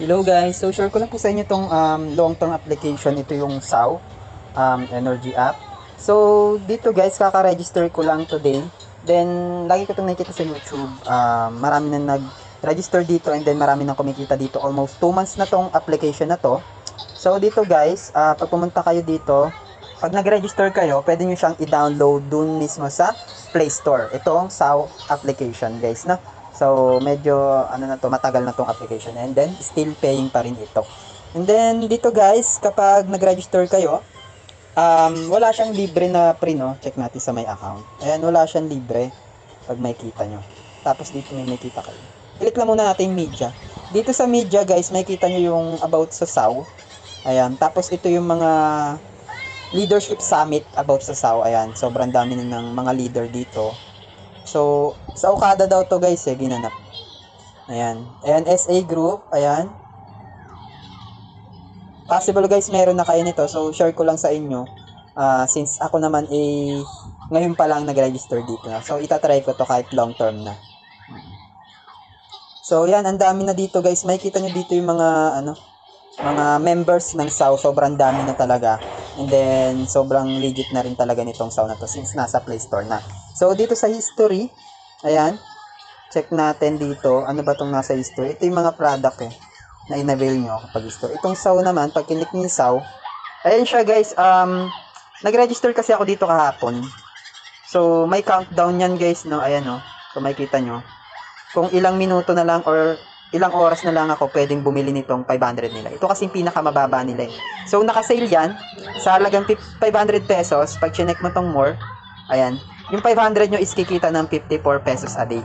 Hello guys, so share ko lang po sa inyo itong long-term application. Ito yung SAW Energy app. So dito guys, kaka-register ko lang today. Then lagi ko itong nakikita sa YouTube. Marami na nag-register dito and then marami nang kumikita dito. Almost 2 months na tong application na to. So dito guys, pag pumunta kayo dito, pag nag-register kayo, pwede nyo siyang i-download dun mismo sa Play Store. Ito ang SAW application guys na. So, medyo ano na to, matagal na tong application and then still paying pa rin ito. And then dito guys, kapag nag-register kayo, wala siyang libre na pre no. Check natin sa my account. Ayan, wala siyang libre pag may kita nyo. Tapos dito may kita kayo. Click lang muna natin yung media. Dito sa media guys, may kita nyo yung about sa SAW. Ayan, tapos ito yung mga leadership summit about sa SAW. Ayan, sobrang dami na ng mga leader dito. So, sa Okada daw to guys ginanap. Ayan. Ayan, SA group. Ayan. Possible guys, meron na kayo nito. So, share ko lang sa inyo. Since ako naman ngayon pa lang nag-register dito na. So, itatry ko to kahit long term na. So, yan. Ang dami na dito guys. Makikita nyo dito yung mga members ng SAW. Sobrang dami na talaga. And then, sobrang legit na rin talaga nitong SAW na to since nasa Play Store na. So, dito sa history, ayan, check natin dito. Ano ba itong nasa history? Ito yung mga product na in-avail nyo kapag store. Itong SAW naman, pag kinik nyo yung SAW, ayan siya guys, nag-register kasi ako dito kahapon. So, may countdown yan guys, no? Ayan, no? So, makikita nyo. Kung ilang minuto na lang or ilang oras na lang ako pwedeng bumili nitong 500 nila. Ito kasi yung pinakamababa nila. So, naka-sale yan sa halagang 500 pesos. Pag chinek mo tong more, ayan, yung 500 nyo is kikita ng 54 pesos a day.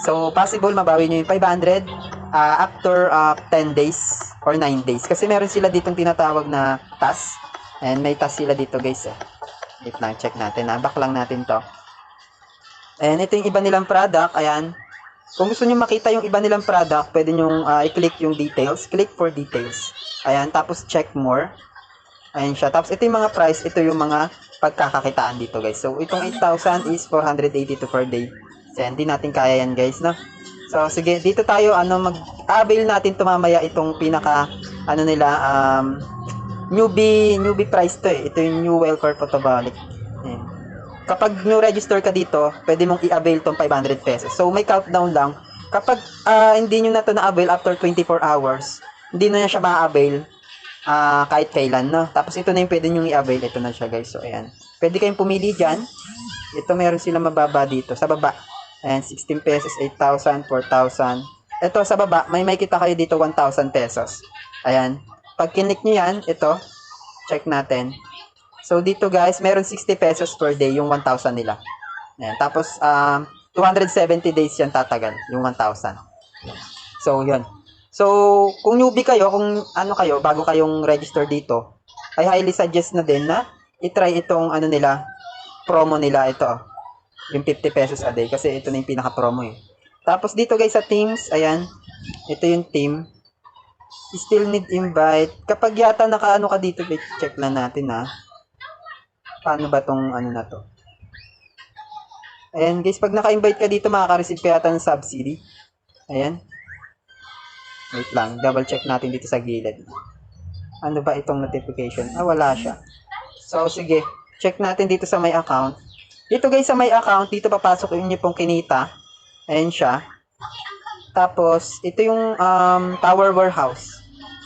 So, possible mabawi nyo yung 500 after 10 days or 9 days. Kasi meron sila ditong tinatawag na TAS. And may TAS sila dito guys. Wait lang, check natin. Back lang natin to. And ito yung iba nilang product. Ayan. Kung gusto nyo makita yung iba nilang product, pwede nyo i-click yung details. Click for details. Ayan. Tapos check more. Ayan siya. Tapos ito yung mga price. Ito yung mga pagkakakitaan dito guys. So, itong 8,000 is 482 per day. So, hindi natin kaya yan guys, no? So, sige, dito tayo, mag-avail natin tumamaya itong pinaka, newbie price to eh. Ito yung new welfare photovoltaic. Ayan. Kapag new register ka dito, pwede mong i-avail tong 500 pesos. So, may countdown lang. Kapag hindi nyo na to na-avail after 24 hours, hindi na siya ma-avail kahit kailan, no? Tapos ito na yung pwede nyo i-avail. Ito na siya guys. So, ayan. Pwede kayong pumili dyan. Ito meron sila mababa dito. Sa baba. Ayan, 16 pesos, 8,000, 4,000. Ito sa baba, may kita kayo dito 1,000 pesos. Ayan. Pag kinik nyo yan, ito, check natin. So, dito guys, meron 60 pesos per day yung 1,000 nila. Ayan. Tapos, 270 days yan tatagal, yung 1,000. So, yun. So, kung newbie kayo, kung ano kayo, bago kayong register dito, I highly suggest na din na itry itong promo nila ito. Yung 50 pesos a day kasi ito na yung pinaka-promo eh. Tapos dito guys sa teams, ayan, ito yung team. Still need invite. Kapag yata nakaano ka dito, check lang natin paano ba tong na to? Ayan guys, pag naka-invite ka dito, makaka-receive ka yata ng subsidy. Ayan. Wait lang, double check natin dito sa gilid. Ano ba itong notification? Wala siya. So, sige. Check natin dito sa my account. Dito guys sa my account, dito papasok yung pong kinita. Ayan siya. Tapos, ito yung power warehouse.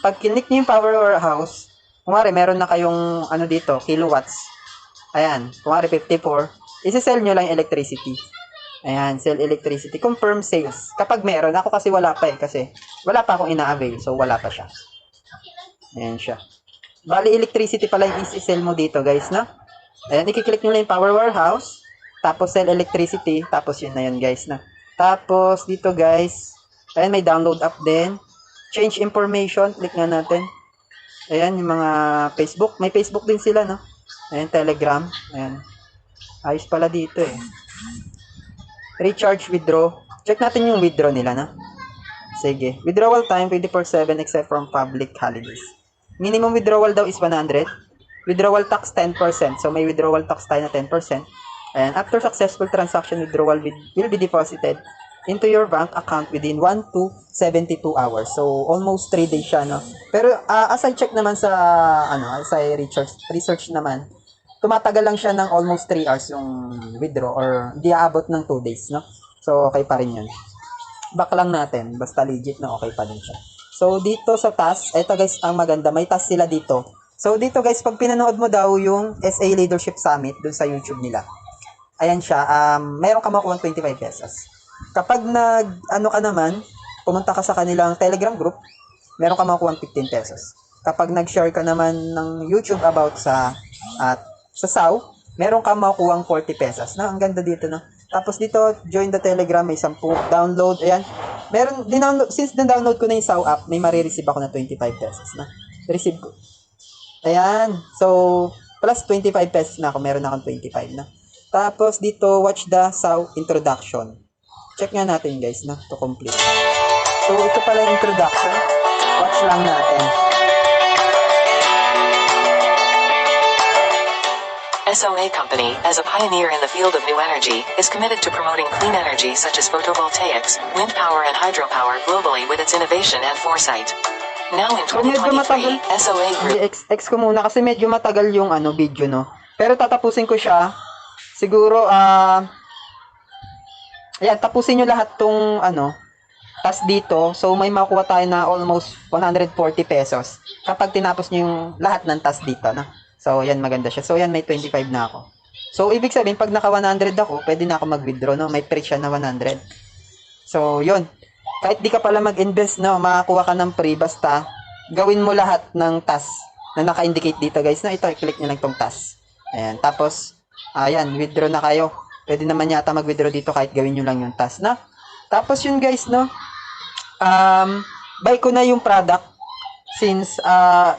Pag kinik nyo yung power warehouse, kumari meron na kayong dito, kilowatts. Ayan, kumari 54. Isi-sell nyo lang yung electricity. Ayan, sell electricity. Confirm sales. Kapag meron, ako kasi wala pa kasi wala pa akong ina-avail. So, wala pa siya. Ayan siya. Bali, electricity pala yung isi-sell mo dito guys, no? Ayan, i-click nyo lang yung power warehouse. Tapos, sell electricity. Tapos, yun na yun guys, no? Tapos, dito guys, ayan, may download app din. Change information. Click nga natin. Ayan, yung mga Facebook. May Facebook din sila, no? Ayan, Telegram. Ayan. Ayos pala dito eh. Recharge, withdraw. Check natin yung withdraw nila, no? Sige. Withdrawal time, 24/7 except from public holidays. Minimum withdrawal daw is 100. Withdrawal tax 10%. So, may withdrawal tax tayo na 10%. And after successful transaction, withdrawal will be deposited into your bank account within 1 to 72 hours. So, almost 3 days siya, no? Pero, as I check naman sa, as I research naman, tumatagal lang siya ng almost 3 hours yung withdraw or di aabot ng 2 days, no? So, okay pa rin yun. Back lang natin, basta legit na okay pa din siya. So, dito sa task, ito guys, ang maganda, may task sila dito. So, dito guys, pag pinanood mo daw yung SA Leadership Summit dun sa YouTube nila, ayan siya, meron ka makuha 25 pesos. Kapag ka naman, pumunta ka sa kanilang Telegram group, meron ka makuha 15 pesos. Kapag nag-share ka naman ng YouTube about sa SAW, meron ka makuha 40 pesos. Na, ang ganda dito, no? Tapos dito, join the Telegram, may 10 download, ayan. Since na-download ko na yung SAW app, may marireceive ako na 25 pesos na. Receive ko. Ayan. So, plus 25 pesos na ako, meron akong 25 na. Tapos dito, watch the SAW introduction. Check nga natin guys, na to complete. So, ito pala yung introduction. Watch lang natin. SOA Company, as a pioneer in the field of new energy, is committed to promoting clean energy such as photovoltaics, wind power and hydropower globally with its innovation and foresight. Now in 2023, SOA Group... X ko muna kasi medyo matagal yung video, no? Pero tatapusin ko siya. Siguro, ayan, tapusin nyo lahat tong task dito. So, may makuha tayo na almost 140 pesos kapag tinapos nyo yung lahat ng task dito, no? So, yan, maganda siya. So, yan, may 25 na ako. So, ibig sabihin, pag naka 100 ako, pwede na ako mag-withdraw, no? May free siya na 100. So, yun. Kahit di ka pala mag-invest, no? Makakuha ka ng free, basta gawin mo lahat ng task na naka-indicate dito, guys. No? Ito, i-click nyo lang tong task. Ayan. Tapos, ayan, withdraw na kayo. Pwede naman yata mag-withdraw dito kahit gawin nyo lang yung task, no? Tapos, yun, guys, no? Buy ko na yung product since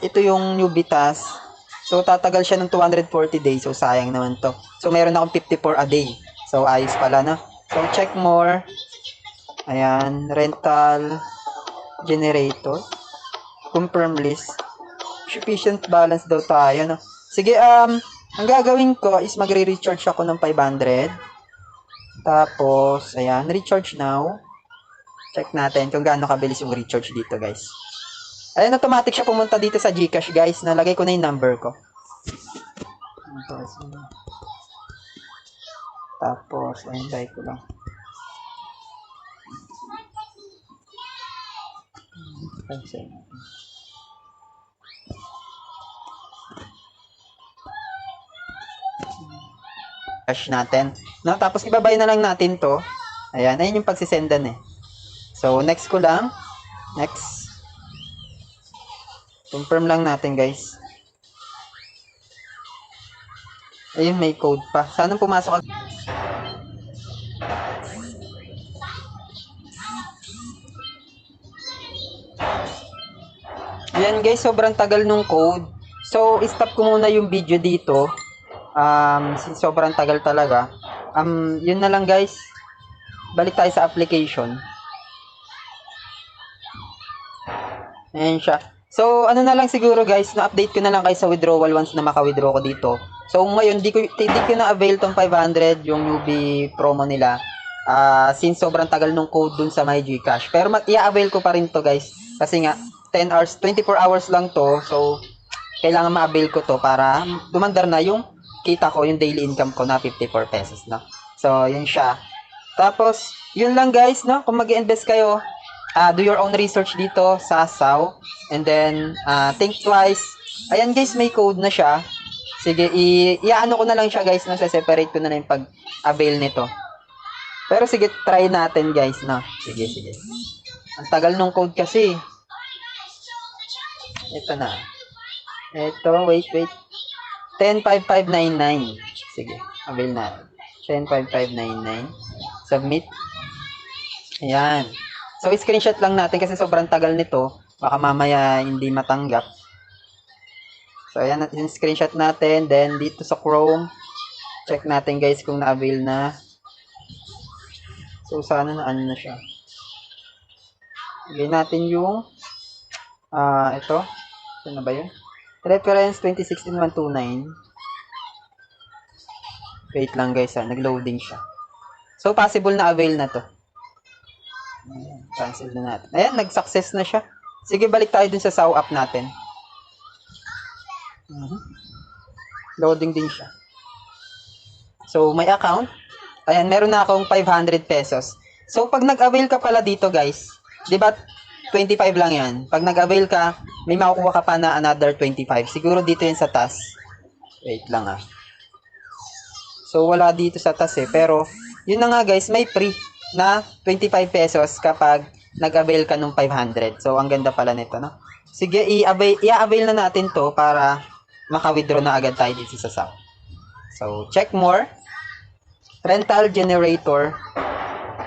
ito yung newbie task. So, tatagal siya ng 240 days. So, sayang naman to. So, meron akong 54 a day. So, ayos pala, no? So, check more. Ayan. Rental. Generator. Confirm list. Sufficient balance daw tayo, no? Sige, ang gagawin ko is magre-recharge ako ng 500. Tapos, ayan. Recharge now. Check natin kung gaano kabilis yung recharge dito, guys. Ayan, automatic siya pumunta dito sa GCash, guys. Nalagay ko na yung number ko. Tapos, ayun, try ko lang. Cash natin. No? Tapos, ibabay na lang natin to. Ayan, ayun yung pagsisendan eh. So, next ko lang. Next. Confirm lang natin, guys. Ayun, may code pa. Sana pumasok. Ayan, guys, sobrang tagal nung code. So, stop ko muna yung video dito. Sobrang tagal talaga. Yun na lang, guys. Balik tayo sa application. Ayan siya. So, ano na lang siguro guys, na-update ko na lang kayo sa withdrawal once na maka-withdraw ko dito. So, ngayon, di ko na-avail tong 500, yung newbie promo nila. Since sobrang tagal nung code dun sa my GCash. Pero i-avail ko pa rin to guys. Kasi nga, 10 hours, 24 hours lang to. So, kailangan ma-avail ko to para dumandar na yung kita ko, yung daily income ko na 54 pesos, no? So, yun siya. Tapos, yun lang guys, no? Kung mag-invest kayo, do your own research dito sa SAW. And then, think twice. Ayan guys, may code na siya. Sige, i-ano ko na lang siya guys, no? Separate ko na lang yung pag-avail nito. Pero sige, try natin guys, no? Sige, sige. Ang tagal nung code kasi. Ito na. Ito, wait. 105599. Sige, avail natin. 105599. Submit. Ayan. So, screenshot lang natin kasi sobrang tagal nito. Baka mamaya hindi matanggap. So, ayan, screenshot natin. Then, dito sa Chrome, check natin guys kung na-avail na. So, sana na ano na siya. Lagay natin yung ito. Ito na ba yun? Reference 2016-129. Wait lang guys, nag-loading siya. So, possible na avail na to. Cancel na natin. Ayan, nag-success na siya. Sige, balik tayo dun sa SAO app natin. Loading din siya. So, may account. Ayan, meron na akong 500 pesos. So, pag nag-avail ka pala dito, guys, di ba 25 lang yan. Pag nag-avail ka, may makukuha ka pa na another 25. Siguro dito yan sa taas. Wait lang ah. So, wala dito sa taas eh. Pero, yun na nga guys, may free na 25 pesos kapag nag-avail ka nung 500. So, ang ganda pala nito, no? Sige, i-avail na natin to para maka-withdraw na agad tayo dito sa SAO. So, check more. Rental generator.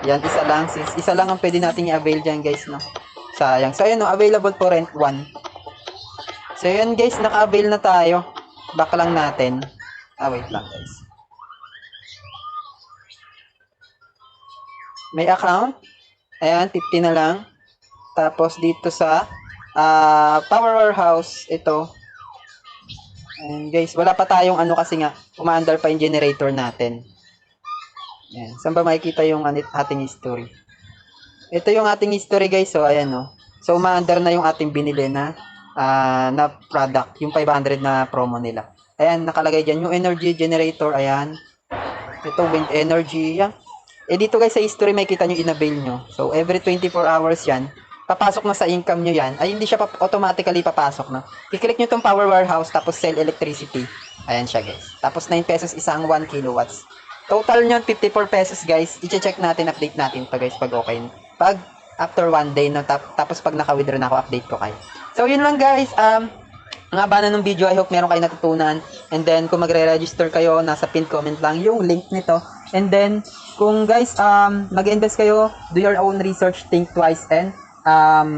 Yan, isa lang ang pwede natin i-avail dyan guys, no? Sayang. So, ayun, no, available for rent 1. So, yun guys, naka-avail na tayo. Back lang natin. Wait lang guys. May account. Ayan, 50 na lang. Tapos, dito sa Power Warehouse, ito. Ayan guys, wala pa tayong ano kasi nga, umaandar pa yung generator natin. Ayan. Saan ba makikita yung ating history? Ito yung ating history guys. So, ayan no. So, umaandar na yung ating binili na product. Yung 500 na promo nila. Ayan, nakalagay dyan. Yung energy generator. Ayan. Ito, wind energy. Yan. Dito guys sa history, makikita nyo in-avail nyo. So, every 24 hours yan. Papasok na sa income nyo yan. Ay, hindi siya automatically papasok. No? I-click nyo itong Power Warehouse. Tapos, sell electricity. Ayan siya guys. Tapos, 9 pesos isang 1 kilowatts. Total nyo, 54 pesos guys. I-check natin, update natin to guys pag okay. Pag after 1 day, no, tapos pag naka-withdraw na ako, update ko kayo. So, yun lang guys. Ang haba na ng video. I hope meron kayo natutunan. And then, kung magre-register kayo, nasa pin comment lang yung link nito. And then, kung guys, mag-invest kayo, do your own research, think twice, and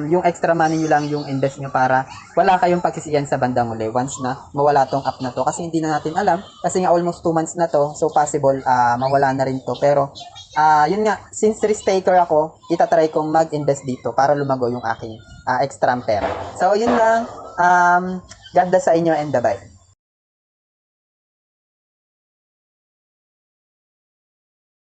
yung extra money nyo lang yung invest nyo para wala kayong pagsisiyan sa bandang uli once na mawala tong app na to kasi hindi na natin alam kasi nga almost 2 months na to, so possible mawala na rin to, pero yun nga, since risk taker ako, itatry kong mag-invest dito para lumago yung aking extra pera. So yun lang, God bless sa inyo and bye-bye.